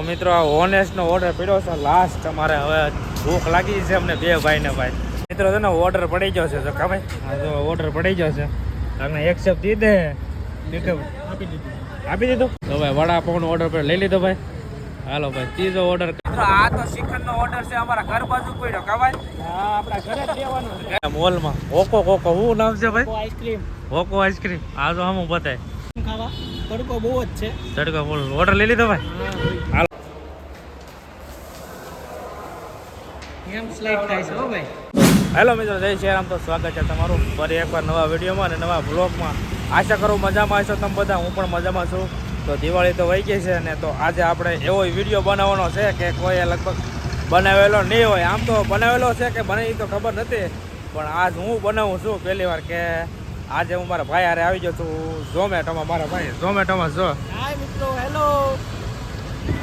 મિત્રો ઓનેસ્ટ નો ઓર્ડર પડ્યો છે લાસ્ટ અમારે હવે ભૂખ લાગી છે અમને બે ભાઈ ને ભાઈ મિત્રો છે ને ઓર્ડર પડી ગયો છે તો કા ભાઈ જો ઓર્ડર પડી ગયો છે આપણે એક્સેપ્ટ દીધે આપી દીધું તો ભાઈ વડાપાઉં નો ઓર્ડર લઈ લીધો ભાઈ હાલો ભાઈ ત્રીજો ઓર્ડર મિત્રો આ તો શ્રીખંડ નો ઓર્ડર છે અમારા ઘર બાજુ પડ્યો કા ભાઈ હા આપણા ઘરે જ દેવાનું છે મોલ માં ઓકો કોકો શું નામ છે ભાઈ આઈસ્ક્રીમ ઓકો આઈસ્ક્રીમ આ તો હમું બતાય ખાવા તડકો બહુ જ છે તડકો બોલ ઓર્ડર લઈ લીધો ભાઈ હાલો એમ સ્લાઇડ થાય છે હો ભાઈ હેલો મિત્રો જય શ્રી રામ તો સ્વાગત છે તમારું ફરી એકવાર નવા વિડીયોમાં અને નવા બ્લોગમાં આશા કરું મજામાં હશો તમે બધા હું પણ મજામાં છું તો દિવાળી તો વહી ગઈ છે ને તો આજે આપણે એવો વિડીયો બનાવવાનો છે કે કોઈ લગભગ બનાવેલો નહીં હોય આમ તો બનાવેલો છે કે બને એ તો ખબર નથી પણ આજ હું બનાવું છું પહેલી વાર કે આજે હું મારા ભાઈ હારે આવી ગયો છું ઝોમેટોમાં મારા ભાઈ ઝોમેટોમાં જો હાય મિત્રો હેલો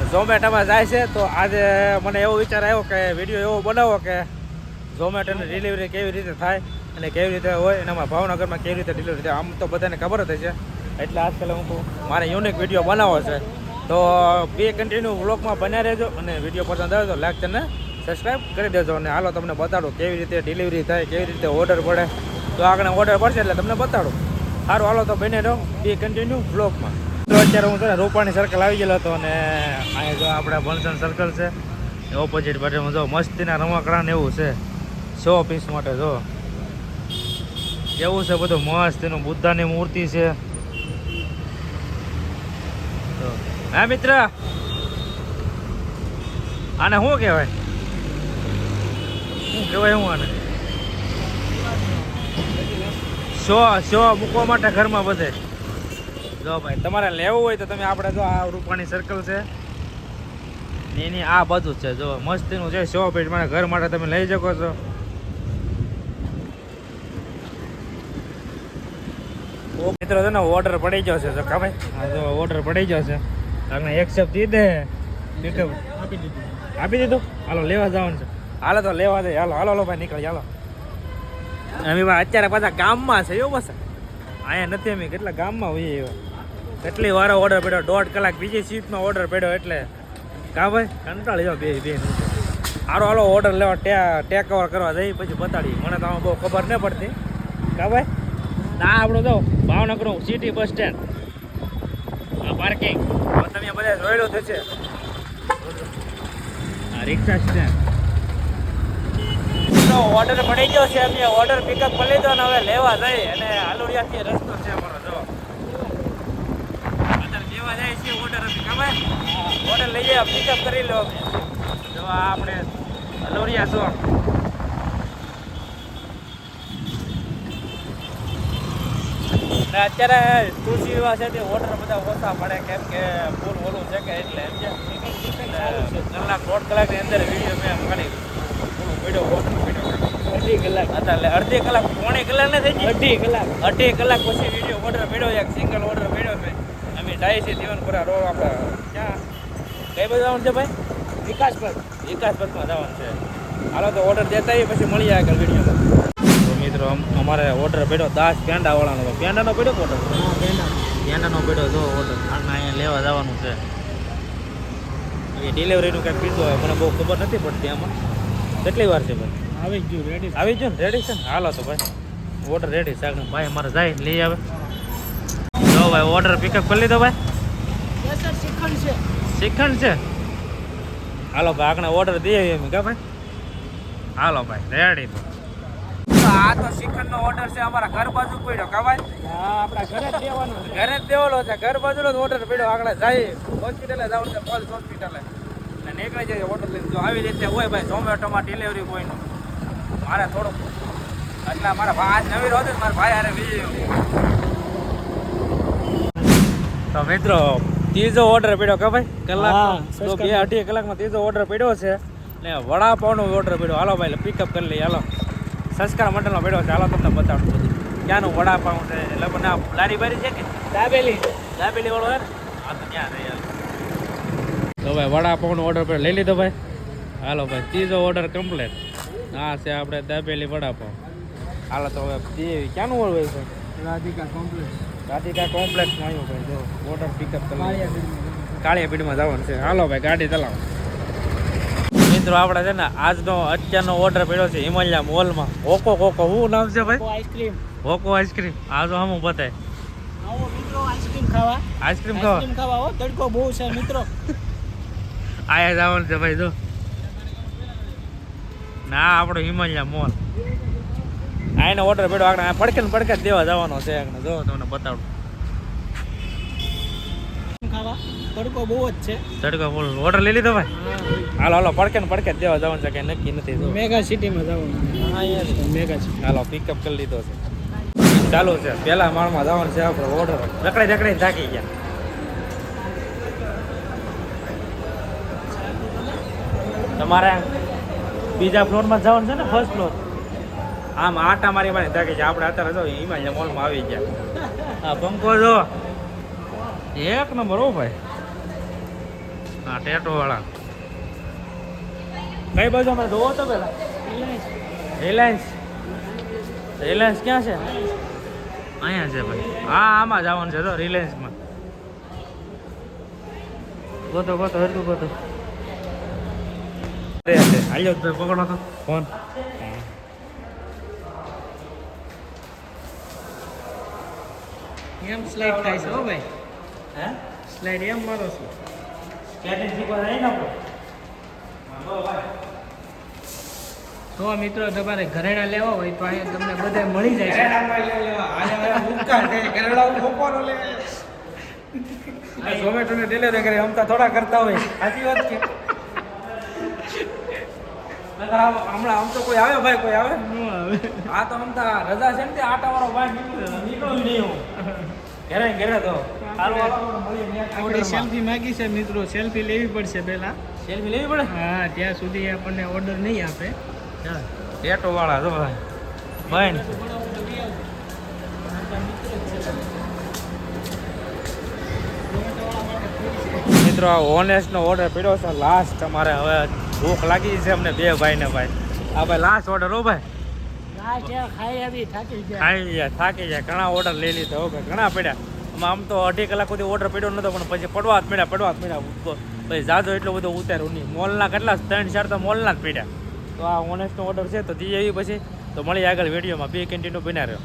ઝોમેટોમાં જાય છે તો આજે મને એવો વિચાર આવ્યો કે વિડીયો એવો બનાવો કે ઝોમેટોની ડિલિવરી કેવી રીતે થાય અને કેવી રીતે હોય અને અમારા ભાવનગરમાં કેવી રીતે ડિલિવરી થાય આમ તો બધાને ખબર જ છે એટલે આજકાલ હું મારે યુનિક વિડીયો બનાવવો છે તો બે કન્ટિન્યુ વ્લોગમાં બન્યા રહેજો અને વિડીયો પસંદ આવે તો લાઈક અને સબસ્ક્રાઈબ કરી દેજો અને હાલો તમને બતાડું કેવી રીતે ડિલિવરી થાય કેવી રીતે ઓર્ડર પડે તો આગળ ઓર્ડર પડશે એટલે તમને બતાડું સારું હાલો તો બને રહો બે કન્ટિન્યુ વ્લોગમાં તો અત્યારે હું છે ને રૂપાણી સર્કલ આવી ગયેલો હતો અને અહીંયા જો આપણે ભણસન સર્કલ છે ઓપોઝિટ બાજુમાં જો મસ્તીના રમકડા ને એવું છે 100 પીસ માટે જો એવું છે બધું મસ્ત એનું બુદ્ધાની મૂર્તિ છે હા મિત્ર આને શું કહેવાય શું કહેવાય હું આને શો મૂકવા માટે ઘરમાં બધે જો ભાઈ તમારે લેવું હોય તો તમે આપણે જો આ રૂપાણી સર્કલ છે એની આ બધું જ છે જો મસ્તીનું છે 100 પીસ માટે ઘર માટે તમે લઈ શકો છો મિત્રો છે ને ઓર્ડર પડી ગયો છે તો કા ભાઈ હા જો ઓર્ડર પડી ગયો છે આપણે એક્સેપ્ટ દીધે આપી દીધું હાલો લેવા જવાનું છે હાલો તો લેવા દે હાલો હાલો ભાઈ નીકળી હાલો અમે અત્યારે પાછા ગામમાં છે એવું બસ અહીંયા નથી અમે કેટલા ગામમાં હોઈએ એવા કેટલી વાર ઓર્ડર પડ્યો 1.5 કલાક બીજી સીટમાં ઓર્ડર પડ્યો એટલે કા ભાઈ કંટાળી જાઓ બે હારો હાલો ઓર્ડર લેવા ટેક ઓવર કરવા જઈ પછી બતાડીએ મને તો આમાં બહુ ખબર નહીં પડતી કા ભાઈ ના આપણું તો ભાવનગર સિટી બસ સ્ટેન્ડ આ પાર્કિંગ તમે બધા જોયેલું થશે આ રિક્ષા સ્ટેન્ડ તો ઓર્ડર પડી ગયો છે અમે ઓર્ડર પિકઅપ કરી લીધો ને હવે લેવા જઈ અને હાલુડિયાથી રસ્તો છે અમારો જો અત્યારે લેવા જાય છે ઓર્ડર ખબર ઓર્ડર લઈએ પિકઅપ કરી લો અમે જો આપણે હાલુડિયા છો અત્યારે તુલસી વિવાહ છે તે ઓર્ડર બધા ઓછા પડે કેમ કે ફૂલ ઓલું છે કે એટલે કલાક 1.5 કલાકની અંદર વિડીયો મેં કરી વિડીયો ઓર્ડર પડ્યો અડધી કલાક પોણી કલાક ને થઈ ગઈ અઢી કલાક પછી વિડીયો ઓર્ડર પડ્યો એક સિંગલ ઓર્ડર પડ્યો છે અમે ડાય છે જીવનપુરા રોડ આપણે ક્યાં કઈ બાજુ જવાનું છે ભાઈ વિકાસપથમાં જવાનું છે હાલો તો ઓર્ડર દેતા પછી મળીએ આગળ વિડીયોમાં મિત્રો અમારે ઓર્ડર પડ્યો 10 પેંડા વાળાનો પેંડાનો પડ્યો ઓર્ડર પેંડાનો પડ્યો જો ઓર્ડર અહીંયા લેવા જવાનું છે એ ડિલિવરીનું કંઈક કીધું હોય મને બહુ ખબર નથી પડતી આમાં કેટલી વાર છે ભાઈ આવી ગયું રેડી છે ને હાલો તો ભાઈ ઓર્ડર રેડી છે ભાઈ અમારે જાય લઈ આવે જો ભાઈ ઓર્ડર પિકઅપ કરી લીધો ભાઈ શ્રીખંડ છે હાલો ભાઈ આગળ ઓર્ડર દઈએ એમ કા ભાઈ હાલો ભાઈ રેડી તો આ તો શ્રીખંડ નો ઓર્ડર છે અમારા ઘર બાજુ પડ્યો કા ભાઈ હા આપણા ઘરે જ દેવાનું છે ઘરે જ દેવાનો છે ઘર બાજુનો જ ઓર્ડર પડ્યો આગળ જાય હોસ્પિટલે જવાનું છે પોલીસ હોસ્પિટલે અને નીકળી જાય ઓર્ડર લઈને જો આવી રીતે હોય ભાઈ ઝોમેટોમાં ડિલિવરી બોયનું મારે થોડુંક એટલે મારા ભાઈ આજ નવી રોજ મારા ભાઈ હારે બીજી તો મિત્રો ત્રીજો ઓર્ડર પડ્યો કા ભાઈ કલાક તો 2-2.5 કલાકમાં ત્રીજો ઓર્ડર પડ્યો છે ને વડાપાવનો ઓર્ડર પડ્યો હાલો ભાઈ પિકઅપ કરી લઈએ હાલો સંસ્કાર મંડળનો પડ્યો છે હાલો તમને બતાડું બધું ક્યાંનું વડાપાઉં છે એટલે મને લારી બારી છે કે દાબેલી વાળો છે ને હા તો ત્યાં રહી તો ભાઈ વડાપાઉંનો ઓર્ડર પર લઈ લીધો ભાઈ હાલો ભાઈ ત્રીજો ઓર્ડર કમ્પ્લીટ હા છે આપણે દાબેલી વડાપાઉં હાલો તો હવે ક્યાંનું હોય છે રાધિકા કોમ્પ્લેક્સમાં આવ્યું ભાઈ જો ઓર્ડર પિકઅપ કરી કાળિયા પીઠમાં જવાનું છે. હાલો ભાઈ ગાડી ચલાવો. મિત્રો આપણે છે ને આજનો અત્યારનો ઓર્ડર પડ્યો છે હિમાલયા મોલમાં. હોકો કોકો શું નામ છે ભાઈ? આઈસ્ક્રીમ. હોકો આઈસ્ક્રીમ. આ તો હમું બતાય. આવો મિત્રો આઈસ્ક્રીમ ખાવા. આઈસ્ક્રીમ ખાવા આઈસ્ક્રીમ ખાવા હો, તડકો બહુ છે મિત્રો. આયા જવાનું છે ભાઈ. જો ના આપણો હિમાલયા મોલ આને ઓર્ડર પડ્યો. આગળ પડકે ને પડકે જ દેવા જવાનો છે. આગળ જો તમને બતાવું. ખાવા તડકો બહુ જ છે. તડકો ફૂલ. ઓર્ડર લઈ લીધો ભાઈ? હાલો હાલો પડકે ને પડકે જ દેવા જવાનું છે. કઈ નક્કી નથી. જો મેગા સિટીમાં જવાનું. હા યસ મેગા સિટી. હાલો પિકઅપ કરી લીધો છે. ચાલુ છે. પહેલા માળમાં જવાનું છે આપણે. ઓર્ડર રખડાઈ રખડાઈ થાકી ગયા. તમારે બીજા ફ્લોરમાં જવાનું છે ને? First floor. આમ આટા મારી મારી થાકી જાય. આપણે અત્યારે જો હિમાલય મોલમાં આવી ગયા. હા પંખો જો એક નંબર. હો ભાઈ હા ટેટો વાળા. કઈ બાજુ અમે જોવો તો પેલા? રિલાયન્સ. રિલાયન્સ ક્યાં છે? અહીંયા છે ભાઈ. હા આમાં જવાનું છે. જો રિલાયન્સમાં ગોતો ગોતો હરકું ગોતો. હાલ્યો તો પકડો તો ફોન. એમ સ્લાઇડ થાય છે હો ભાઈ. હે સ્લાઇડ એમ મારો છું. સ્કેટિંગ શીખવા જાય ને આપણે. તો મિત્રો તમારે ઘરેણા લેવા હોય તો અહીંયા તમને બધે મળી જાય છે. ઝોમેટો ને ડિલિવરી કરી અમતા થોડા કરતા હોય. સાચી વાત છે. હમણાં આમ તો કોઈ આવે ભાઈ? કોઈ આવે? આ તો અમતા રજા છે ને તે આટા વાળો ભાઈ નીકળ્યું નહીં. હું ઘરે ઘરે તો આપણે સેલ્ફી માંગી છે મિત્રો. સેલ્ફી લેવી પડશે પહેલા. સેલ્ફી લેવી પડે. હા ત્યાં સુધી આપણને ઓર્ડર નહીં આપે. ટેટો વાળા જો ભાઈ. મિત્રો આ ઓનેસ્ટનો ઓર્ડર પડ્યો છે લાસ્ટ. અમારે હવે ભૂખ લાગી છે અમને બે ભાઈને ભાઈ. આ ભાઈ લાસ્ટ ઓર્ડર. હો ભાઈ ખાઈ આવી થાકી ગયા. ખાઈ ગયા થાકી ગયા. ઘણા ઓર્ડર લઈ લીધા. હો ભાઈ ઘણા પડ્યા. આમ તો 2.5 કલાક સુધી ઓર્ડર પડ્યો નતો પણ પછી પડવા જ પડ્યા પછી જાજો એટલો બધો ઉતાર્યું નહીં. મોલના કેટલા 3-4 તો મોલના જ પડ્યા. તો આ ઓનેસ્ટનો ઓર્ડર છે તો દી એવી પછી તો મળી આગળ વિડીયોમાં. બે કેન્ટીનો બન્યા રહ્યો.